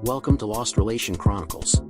Welcome to Lost Relation Chronicles.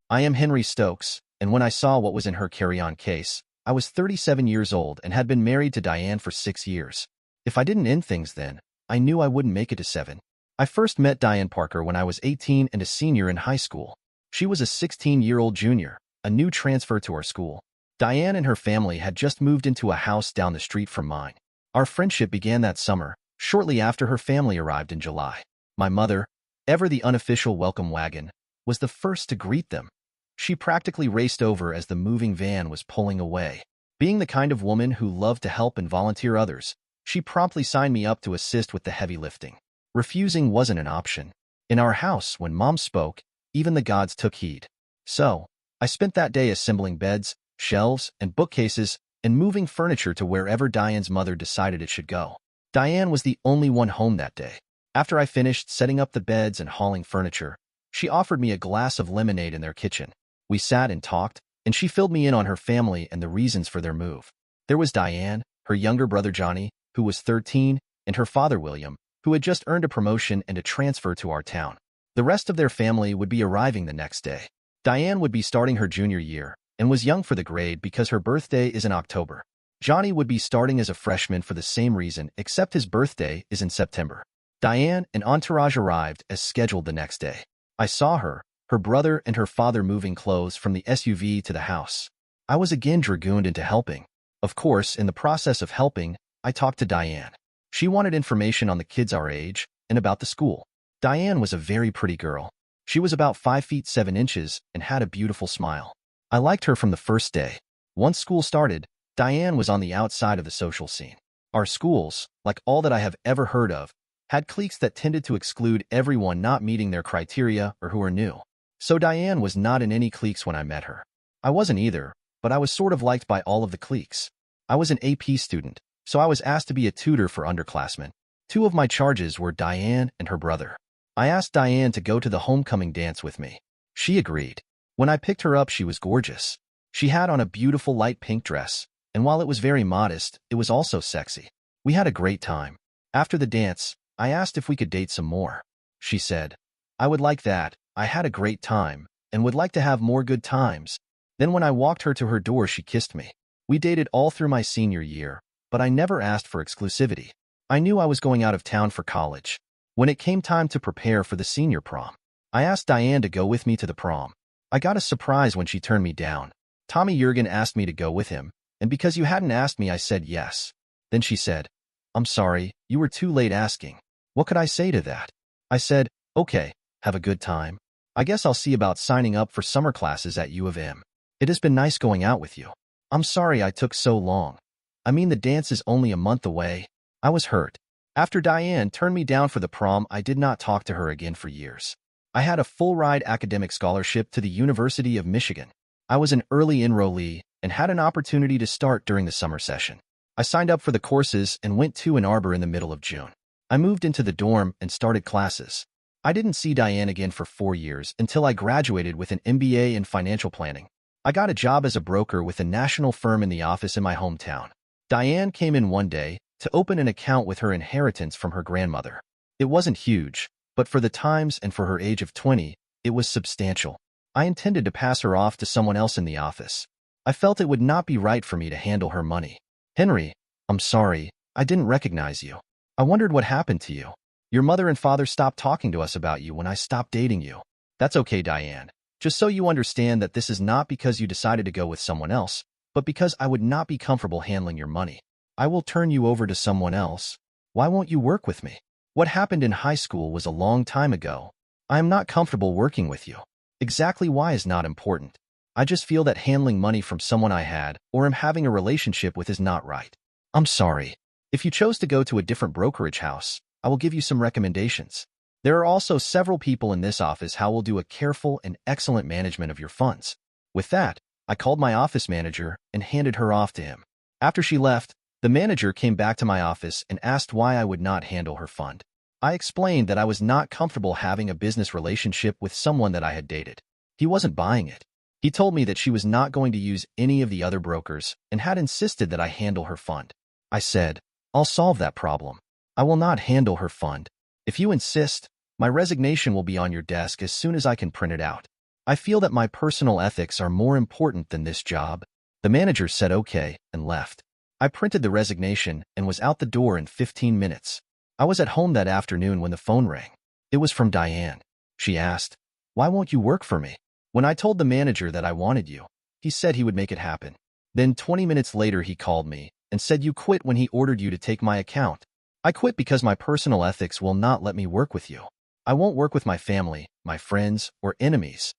I am Henry Stokes, and when I saw what was in her carry-on case, I was 37 years old and had been married to Diane for 6 years. If I didn't end things then, I knew I wouldn't make it to 7. I first met Diane Parker when I was 18 and a senior in high school. She was a 16-year-old junior, a new transfer to our school. Diane and her family had just moved into a house down the street from mine. Our friendship began that summer, shortly after her family arrived in July. My mother, ever the unofficial welcome wagon, was the first to greet them. She practically raced over as the moving van was pulling away. Being the kind of woman who loved to help and volunteer others, she promptly signed me up to assist with the heavy lifting. Refusing wasn't an option. In our house, when Mom spoke, even the gods took heed. So, I spent that day assembling beds, shelves, and bookcases, and moving furniture to wherever Diane's mother decided it should go. Diane was the only one home that day. After I finished setting up the beds and hauling furniture, she offered me a glass of lemonade in their kitchen. We sat and talked, and she filled me in on her family and the reasons for their move. There was Diane, her younger brother Johnny, who was 13, and her father William, who had just earned a promotion and a transfer to our town. The rest of their family would be arriving the next day. Diane would be starting her junior year, and was young for the grade because her birthday is in October. Johnny would be starting as a freshman for the same reason, except his birthday is in September. Diane and entourage arrived as scheduled the next day. I saw her brother and her father moving clothes from the SUV to the house. I was again dragooned into helping. Of course, in the process of helping, I talked to Diane. She wanted information on the kids our age and about the school. Diane was a very pretty girl. She was about 5 feet 7 inches and had a beautiful smile. I liked her from the first day. Once school started, Diane was on the outside of the social scene. Our schools, like all that I have ever heard of, had cliques that tended to exclude everyone not meeting their criteria or who were new. So Diane was not in any cliques when I met her. I wasn't either, but I was sort of liked by all of the cliques. I was an AP student, so I was asked to be a tutor for underclassmen. 2 of my charges were Diane and her brother. I asked Diane to go to the homecoming dance with me. She agreed. When I picked her up, she was gorgeous. She had on a beautiful light pink dress, and while it was very modest, it was also sexy. We had a great time. After the dance, I asked if we could date some more. She said, "I would like that. I had a great time, and would like to have more good times." Then when I walked her to her door, she kissed me. We dated all through my senior year, but I never asked for exclusivity. I knew I was going out of town for college. When it came time to prepare for the senior prom, I asked Diane to go with me to the prom. I got a surprise when she turned me down. Tommy Jurgen asked me to go with him, and because you hadn't asked me, I said yes. Then she said, "I'm sorry, you were too late asking." What could I say to that? I said, "Okay, have a good time. I guess I'll see about signing up for summer classes at U of M. It has been nice going out with you. I'm sorry I took so long. I mean, the dance is only a month away." I was hurt. After Diane turned me down for the prom, I did not talk to her again for years. I had a full-ride academic scholarship to the University of Michigan. I was an early enrollee and had an opportunity to start during the summer session. I signed up for the courses and went to Ann Arbor in the middle of June. I moved into the dorm and started classes. I didn't see Diane again for 4 years until I graduated with an MBA in financial planning. I got a job as a broker with a national firm in the office in my hometown. Diane came in one day to open an account with her inheritance from her grandmother. It wasn't huge, but for the times and for her age of 20, it was substantial. I intended to pass her off to someone else in the office. I felt it would not be right for me to handle her money. "Henry, I'm sorry, I didn't recognize you. I wondered what happened to you. Your mother and father stopped talking to us about you when I stopped dating you." "That's okay, Diane. Just so you understand that this is not because you decided to go with someone else, but because I would not be comfortable handling your money. I will turn you over to someone else. Why won't you work with me? What happened in high school was a long time ago. I am not comfortable working with you. Exactly why is not important. I just feel that handling money from someone I had or am having a relationship with is not right. I'm sorry. If you chose to go to a different brokerage house, I will give you some recommendations. There are also several people in this office who will do a careful and excellent management of your funds." With that, I called my office manager and handed her off to him. After she left, the manager came back to my office and asked why I would not handle her fund. I explained that I was not comfortable having a business relationship with someone that I had dated. He wasn't buying it. He told me that she was not going to use any of the other brokers and had insisted that I handle her fund. I said, "I'll solve that problem. I will not handle her fund. If you insist, My resignation will be on your desk as soon as I can print it out. I feel that my personal ethics are more important than this job." The manager said okay and left. I printed the resignation and was out the door in 15 minutes. I was at home that afternoon when the phone rang. It was from Diane. She asked, "Why won't you work for me?" When I told the manager that I wanted you, he said he would make it happen. Then 20 minutes later he called me and said you quit when he ordered you to take my account. I quit because my personal ethics will not let me work with you. I won't work with my family, my friends, or enemies.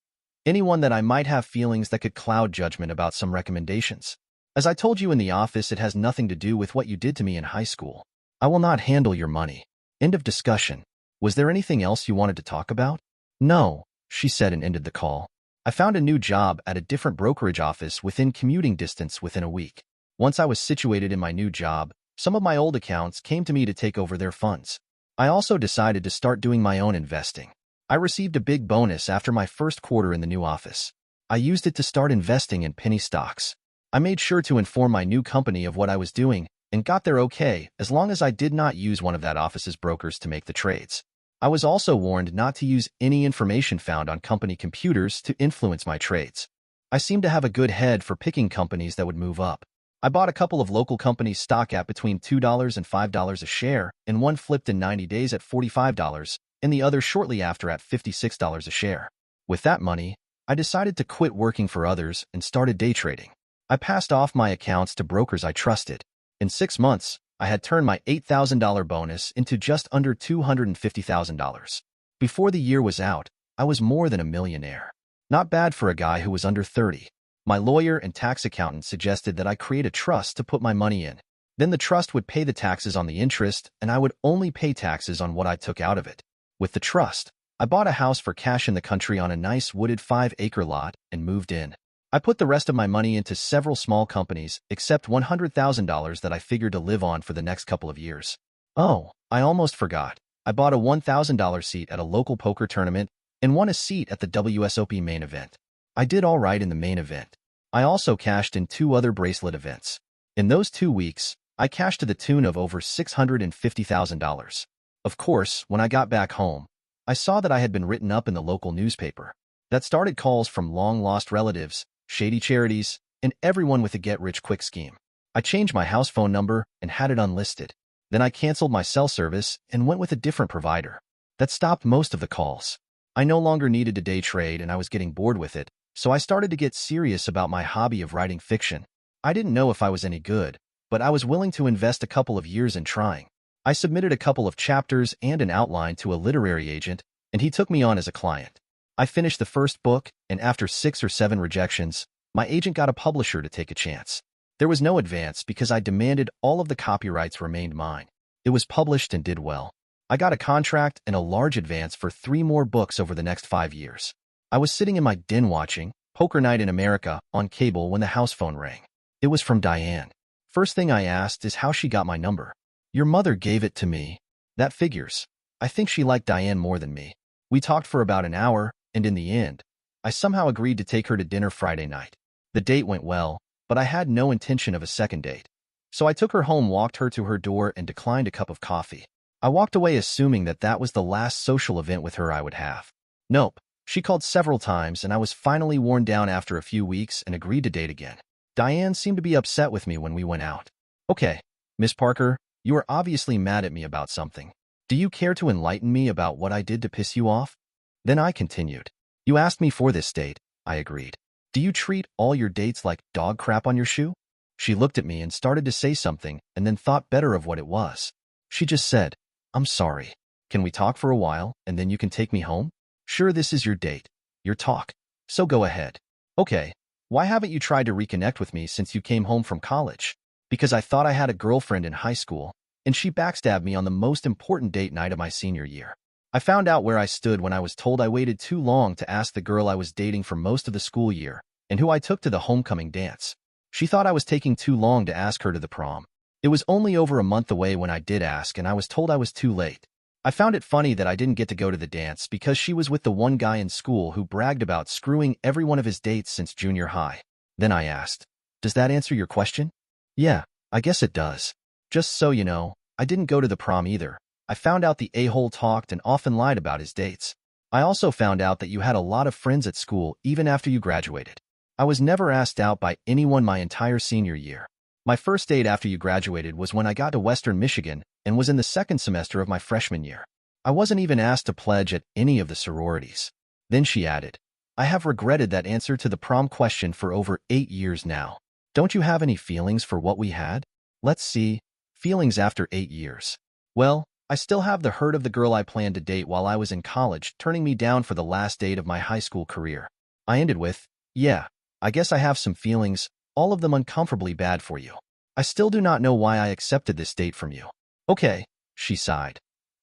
Anyone that I might have feelings that could cloud judgment about some recommendations. As I told you in the office, it has nothing to do with what you did to me in high school. I will not handle your money. End of discussion. Was there anything else you wanted to talk about? No, she said and ended the call. I found a new job at a different brokerage office within commuting distance within a week. Once I was situated in my new job, some of my old accounts came to me to take over their funds. I also decided to start doing my own investing. I received a big bonus after my first quarter in the new office. I used it to start investing in penny stocks. I made sure to inform my new company of what I was doing and got there okay as long as I did not use one of that office's brokers to make the trades. I was also warned not to use any information found on company computers to influence my trades. I seemed to have a good head for picking companies that would move up. I bought a couple of local companies' stock at between $2 and $5 a share, and one flipped in 90 days at $45, and the other shortly after at $56 a share. With that money, I decided to quit working for others and started day trading. I passed off my accounts to brokers I trusted. In 6 months, I had turned my $8,000 bonus into just under $250,000. Before the year was out, I was more than a millionaire. Not bad for a guy who was under 30. My lawyer and tax accountant suggested that I create a trust to put my money in. Then the trust would pay the taxes on the interest, and I would only pay taxes on what I took out of it. With the trust, I bought a house for cash in the country on a nice wooded 5-acre lot and moved in. I put the rest of my money into several small companies, except $100,000 that I figured to live on for the next couple of years. Oh, I almost forgot. I bought a $1,000 seat at a local poker tournament and won a seat at the WSOP main event. I did all right in the main event. I also cashed in 2 other bracelet events. In those 2 weeks, I cashed to the tune of over $650,000. Of course, when I got back home, I saw that I had been written up in the local newspaper. That started calls from long-lost relatives, shady charities, and everyone with a get-rich-quick scheme. I changed my house phone number and had it unlisted. Then I canceled my cell service and went with a different provider. That stopped most of the calls. I no longer needed to day trade and I was getting bored with it, so I started to get serious about my hobby of writing fiction. I didn't know if I was any good, but I was willing to invest a couple of years in trying. I submitted a couple of chapters and an outline to a literary agent, and he took me on as a client. I finished the first book, and after 6 or 7 rejections, my agent got a publisher to take a chance. There was no advance because I demanded all of the copyrights remained mine. It was published and did well. I got a contract and a large advance for 3 more books over the next 5 years. I was sitting in my den watching Poker Night in America on cable when the house phone rang. It was from Diane. First thing I asked is how she got my number. "Your mother gave it to me." That figures. I think she liked Diane more than me. We talked for about an hour, and in the end, I somehow agreed to take her to dinner Friday night. The date went well, but I had no intention of a second date. So I took her home, walked her to her door, and declined a cup of coffee. I walked away assuming that that was the last social event with her I would have. Nope. She called several times, and I was finally worn down after a few weeks and agreed to date again. Diane seemed to be upset with me when we went out. "Okay, Miss Parker, you are obviously mad at me about something. Do you care to enlighten me about what I did to piss you off?" Then I continued. "You asked me for this date," I agreed. "Do you treat all your dates like dog crap on your shoe?" She looked at me and started to say something and then thought better of what it was. She just said, "I'm sorry. Can we talk for a while and then you can take me home?" "Sure, this is your date. Your talk. So go ahead." "Okay. Why haven't you tried to reconnect with me since you came home from college?" "Because I thought I had a girlfriend in high school, and she backstabbed me on the most important date night of my senior year. I found out where I stood when I was told I waited too long to ask the girl I was dating for most of the school year, and who I took to the homecoming dance. She thought I was taking too long to ask her to the prom. It was only over a month away when I did ask, and I was told I was too late. I found it funny that I didn't get to go to the dance because she was with the one guy in school who bragged about screwing every one of his dates since junior high. Then I asked, "Does that answer your question?" "Yeah, I guess it does. Just so you know, I didn't go to the prom either. I found out the a-hole talked and often lied about his dates. I also found out that you had a lot of friends at school even after you graduated. I was never asked out by anyone my entire senior year. My first date after you graduated was when I got to Western Michigan and was in the second semester of my freshman year. I wasn't even asked to pledge at any of the sororities. Then she added, I have regretted that answer to the prom question for over 8 years now. Don't you have any feelings for what we had? Let's see. Feelings after 8 years. Well, I still have the hurt of the girl I planned to date while I was in college turning me down for the last date of my high school career. I ended with, yeah, I guess I have some feelings, all of them uncomfortably bad for you. I still do not know why I accepted this date from you. Okay, she sighed.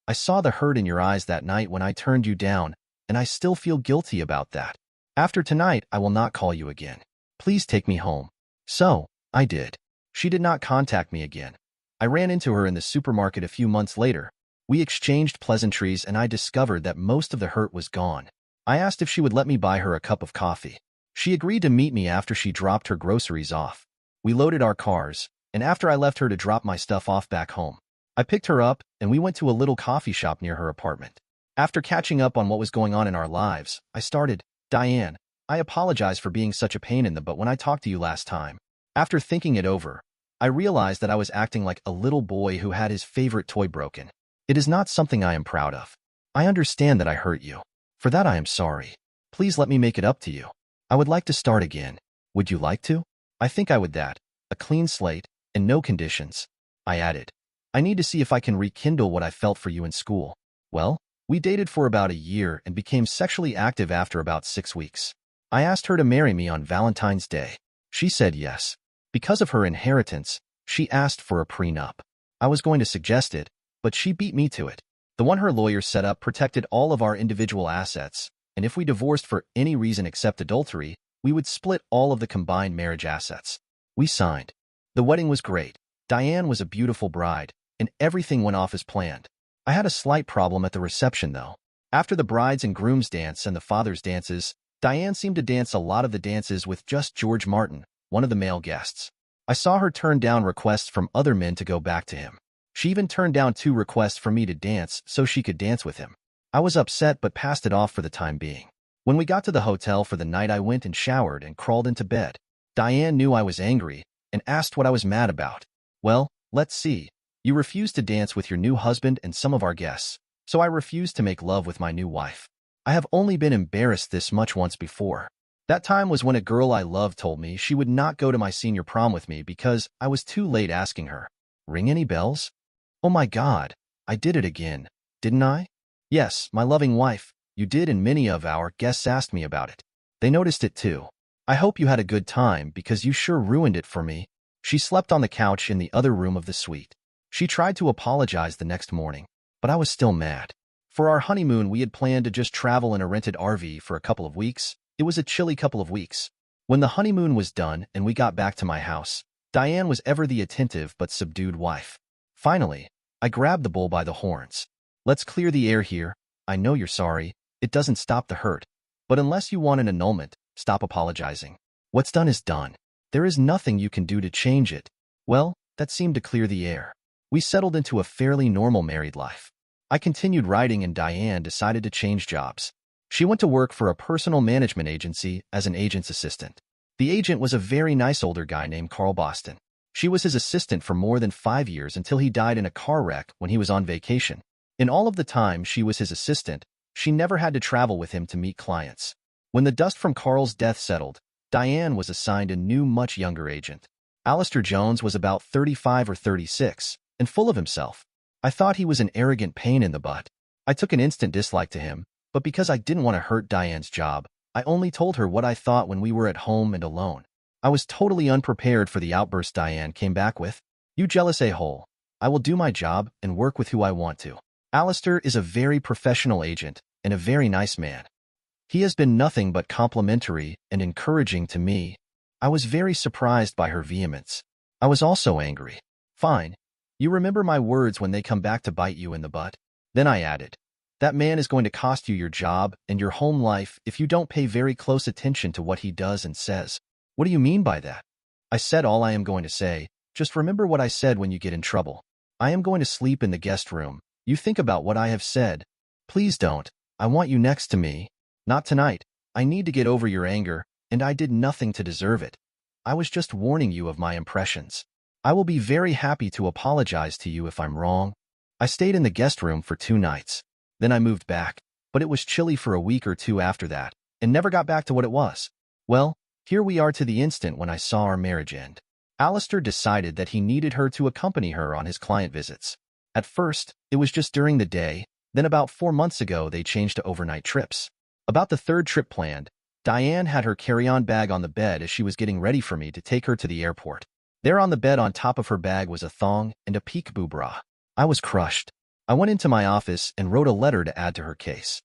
I saw the hurt in your eyes that night when I turned you down, and I still feel guilty about that. After tonight, I will not call you again. Please take me home. So, I did. She did not contact me again. I ran into her in the supermarket a few months later. We exchanged pleasantries and I discovered that most of the hurt was gone. I asked if she would let me buy her a cup of coffee. She agreed to meet me after she dropped her groceries off. We loaded our cars, and after I left her to drop my stuff off back home, I picked her up and we went to a little coffee shop near her apartment. After catching up on what was going on in our lives, I started, Diane, I apologize for being such a pain in the butt when I talked to you last time. After thinking it over, I realized that I was acting like a little boy who had his favorite toy broken. It is not something I am proud of. I understand that I hurt you. For that I am sorry. Please let me make it up to you. I would like to start again. Would you like to? I think I would that. A clean slate, and no conditions. I added. I need to see if I can rekindle what I felt for you in school. Well, we dated for about a year and became sexually active after about 6 weeks. I asked her to marry me on Valentine's Day. She said yes. Because of her inheritance, she asked for a prenup. I was going to suggest it, but she beat me to it. The one her lawyer set up protected all of our individual assets, and if we divorced for any reason except adultery, we would split all of the combined marriage assets. We signed. The wedding was great. Diane was a beautiful bride, and everything went off as planned. I had a slight problem at the reception, though. After the bride's and groom's dance and the father's dances, Diane seemed to dance a lot of the dances with just George Martin, one of the male guests. I saw her turn down requests from other men to go back to him. She even turned down 2 requests for me to dance so she could dance with him. I was upset but passed it off for the time being. When we got to the hotel for the night, I went and showered and crawled into bed. Diane knew I was angry and asked what I was mad about. Well, let's see. You refused to dance with your new husband and some of our guests, so I refused to make love with my new wife. I have only been embarrassed this much once before. That time was when a girl I loved told me she would not go to my senior prom with me because I was too late asking her. Ring any bells? Oh my God, I did it again, didn't I? Yes, my loving wife, you did, and many of our guests asked me about it. They noticed it too. I hope you had a good time because you sure ruined it for me. She slept on the couch in the other room of the suite. She tried to apologize the next morning, but I was still mad. For our honeymoon, we had planned to just travel in a rented RV for a couple of weeks. It was a chilly couple of weeks. When the honeymoon was done and we got back to my house, Diane was ever the attentive but subdued wife. Finally, I grabbed the bull by the horns. Let's clear the air here. I know you're sorry. It doesn't stop the hurt. But unless you want an annulment, stop apologizing. What's done is done. There is nothing you can do to change it. Well, that seemed to clear the air. We settled into a fairly normal married life. I continued writing and Diane decided to change jobs. She went to work for a personal management agency as an agent's assistant. The agent was a very nice older guy named Carl Boston. She was his assistant for more than 5 years until he died in a car wreck when he was on vacation. In all of the time she was his assistant, she never had to travel with him to meet clients. When the dust from Carl's death settled, Diane was assigned a new, much younger agent. Alistair Jones was about 35 or 36, and full of himself. I thought he was an arrogant pain in the butt. I took an instant dislike to him, but because I didn't want to hurt Diane's job, I only told her what I thought when we were at home and alone. I was totally unprepared for the outburst Diane came back with. You jealous a-hole. I will do my job and work with who I want to. Alistair is a very professional agent and a very nice man. He has been nothing but complimentary and encouraging to me. I was very surprised by her vehemence. I was also angry. Fine. You remember my words when they come back to bite you in the butt? Then I added, that man is going to cost you your job and your home life if you don't pay very close attention to what he does and says. What do you mean by that? I said all I am going to say. Just remember what I said when you get in trouble. I am going to sleep in the guest room, You think about what I have said. Please don't. I want you next to me. Not tonight. I need to get over your anger, and I did nothing to deserve it. I was just warning you of my impressions. I will be very happy to apologize to you if I'm wrong. I stayed in the guest room for 2 nights. Then I moved back, but it was chilly for a week or 2 after that, and never got back to what it was. Well, here we are to the instant when I saw our marriage end. Alistair decided that he needed her to accompany her on his client visits. At first, it was just during the day, then about 4 months ago they changed to overnight trips. About the 3rd trip planned, Diane had her carry-on bag on the bed as she was getting ready for me to take her to the airport. There on the bed on top of her bag was a thong and a peekaboo bra. I was crushed. I went into my office and wrote a letter to add to her case.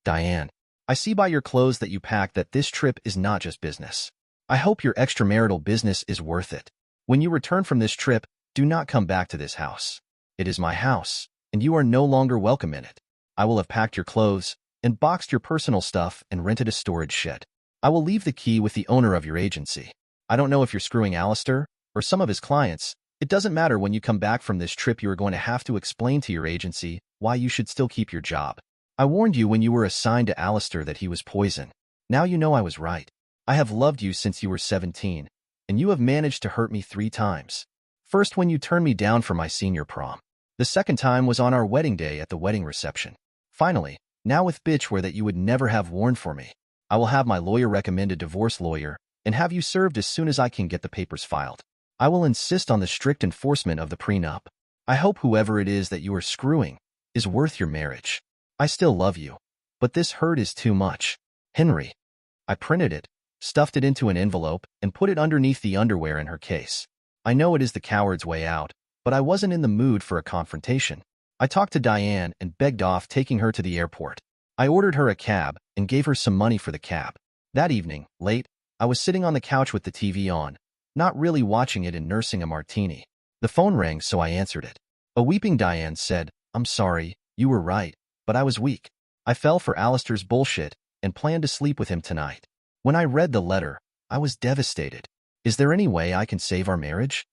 Diane, I see by your clothes that you packed that this trip is not just business. I hope your extramarital business is worth it. When you return from this trip, do not come back to this house. It is my house, and you are no longer welcome in it. I will have packed your clothes and boxed your personal stuff and rented a storage shed. I will leave the key with the owner of your agency. I don't know if you're screwing Alistair or some of his clients. It doesn't matter. When you come back from this trip, you are going to have to explain to your agency why you should still keep your job. I warned you when you were assigned to Alistair that he was poison. Now you know I was right. I have loved you since you were 17, and you have managed to hurt me 3 times. First, when you turned me down for my senior prom. The second time was on our wedding day at the wedding reception. Finally, now with bitchware that you would never have warned for me. I will have my lawyer recommend a divorce lawyer and have you served as soon as I can get the papers filed. I will insist on the strict enforcement of the prenup. I hope whoever it is that you are screwing is worth your marriage. I still love you, but this hurt is too much. Henry. I printed it, stuffed it into an envelope, and put it underneath the underwear in her case. I know it is the coward's way out, but I wasn't in the mood for a confrontation. I talked to Diane and begged off taking her to the airport. I ordered her a cab and gave her some money for the cab. That evening, late, I was sitting on the couch with the TV on, not really watching it and nursing a martini. The phone rang, so I answered it. A weeping Diane said, "I'm sorry, you were right, but I was weak. I fell for Alistair's bullshit and planned to sleep with him tonight." When I read the letter, I was devastated. Is there any way I can save our marriage?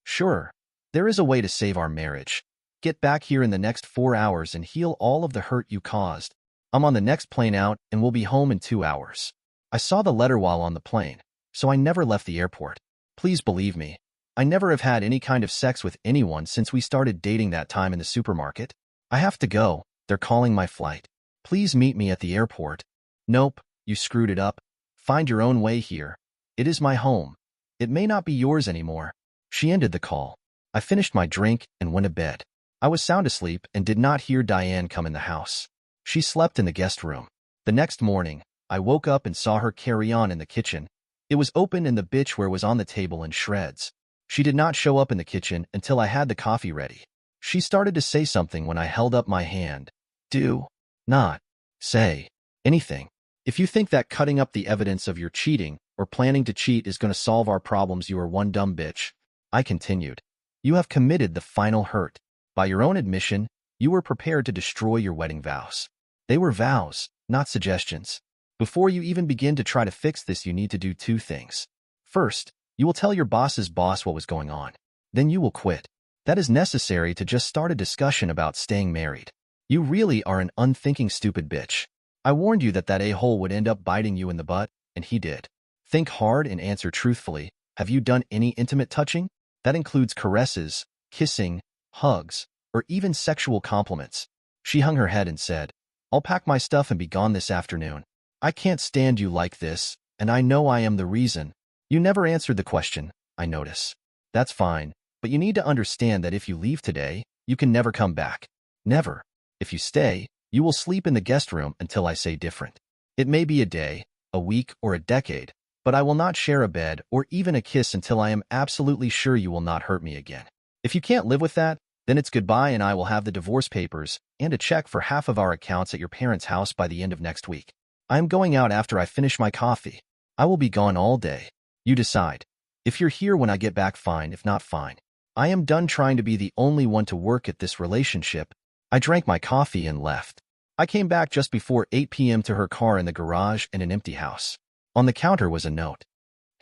Sure, there is a way to save our marriage. Get back here in the next 4 hours and heal all of the hurt you caused. I'm on the next plane out and will be home in 2 hours. I saw the letter while on the plane, so I never left the airport. Please believe me, I never have had any kind of sex with anyone since we started dating that time in the supermarket. I have to go. They're calling my flight. Please meet me at the airport. Nope, you screwed it up. Find your own way here. It is my home. It may not be yours anymore. She ended the call. I finished my drink and went to bed. I was sound asleep and did not hear Diane come in the house. She slept in the guest room. The next morning, I woke up and saw her carry on in the kitchen. It was open and the bitchware was on the table in shreds. She did not show up in the kitchen until I had the coffee ready. She started to say something when I held up my hand. Do not say anything. If you think that cutting up the evidence of your cheating or planning to cheat is going to solve our problems, you are one dumb bitch. I continued. You have committed the final hurt. By your own admission, you were prepared to destroy your wedding vows. They were vows, not suggestions. Before you even begin to try to fix this, you need to do 2 things. First, you will tell your boss's boss what was going on. Then you will quit. That is necessary to just start a discussion about staying married. You really are an unthinking stupid bitch. I warned you that a-hole would end up biting you in the butt, and he did. Think hard and answer truthfully. Have you done any intimate touching? That includes caresses, kissing, hugs, or even sexual compliments. She hung her head and said, I'll pack my stuff and be gone this afternoon. I can't stand you like this, and I know I am the reason. You never answered the question, I notice. That's fine, but you need to understand that if you leave today, you can never come back. Never. If you stay, you will sleep in the guest room until I say different. It may be a day, a week, or a decade, but I will not share a bed or even a kiss until I am absolutely sure you will not hurt me again. If you can't live with that, then it's goodbye, and I will have the divorce papers and a check for half of our accounts at your parents' house by the end of next week. I am going out after I finish my coffee. I will be gone all day. You decide. If you're here when I get back, fine. If not, fine. I am done trying to be the only one to work at this relationship. I drank my coffee and left. I came back just before 8 p.m. to her car in the garage and an empty house. On the counter was a note.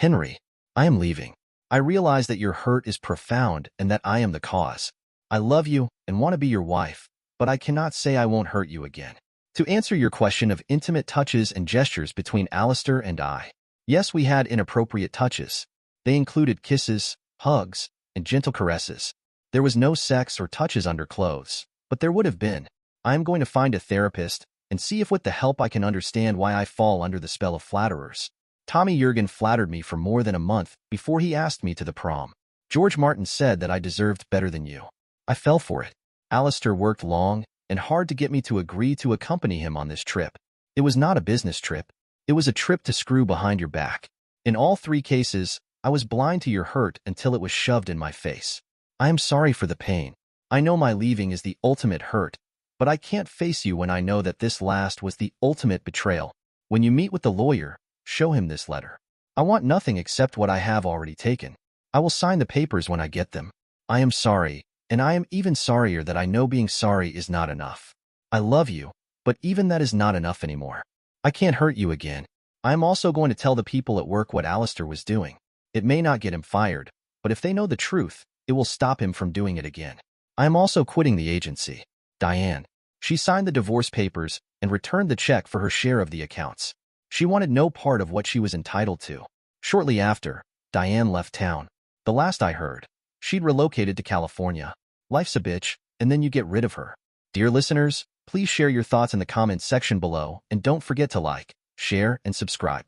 Henry, I am leaving. I realize that your hurt is profound and that I am the cause. I love you and want to be your wife, but I cannot say I won't hurt you again. To answer your question of intimate touches and gestures between Alistair and I, yes, we had inappropriate touches. They included kisses, hugs, and gentle caresses. There was no sex or touches under clothes, but there would have been. I am going to find a therapist and see if with the help I can understand why I fall under the spell of flatterers. Tommy Jurgen flattered me for more than a month before he asked me to the prom. George Martin said that I deserved better than you. I fell for it. Alistair worked long and hard to get me to agree to accompany him on this trip. It was not a business trip. It was a trip to screw behind your back. In all three cases, I was blind to your hurt until it was shoved in my face. I am sorry for the pain. I know my leaving is the ultimate hurt, but I can't face you when I know that this last was the ultimate betrayal. When you meet with the lawyer, show him this letter. I want nothing except what I have already taken. I will sign the papers when I get them. I am sorry, and I am even sorrier that I know being sorry is not enough. I love you, but even that is not enough anymore. I can't hurt you again. I am also going to tell the people at work what Alistair was doing. It may not get him fired, but if they know the truth, it will stop him from doing it again. I am also quitting the agency. Diane. She signed the divorce papers and returned the check for her share of the accounts. She wanted no part of what she was entitled to. Shortly after, Diane left town. The last I heard, she'd relocated to California. Life's a bitch, and then you get rid of her. Dear listeners, please share your thoughts in the comments section below and don't forget to like, share, and subscribe.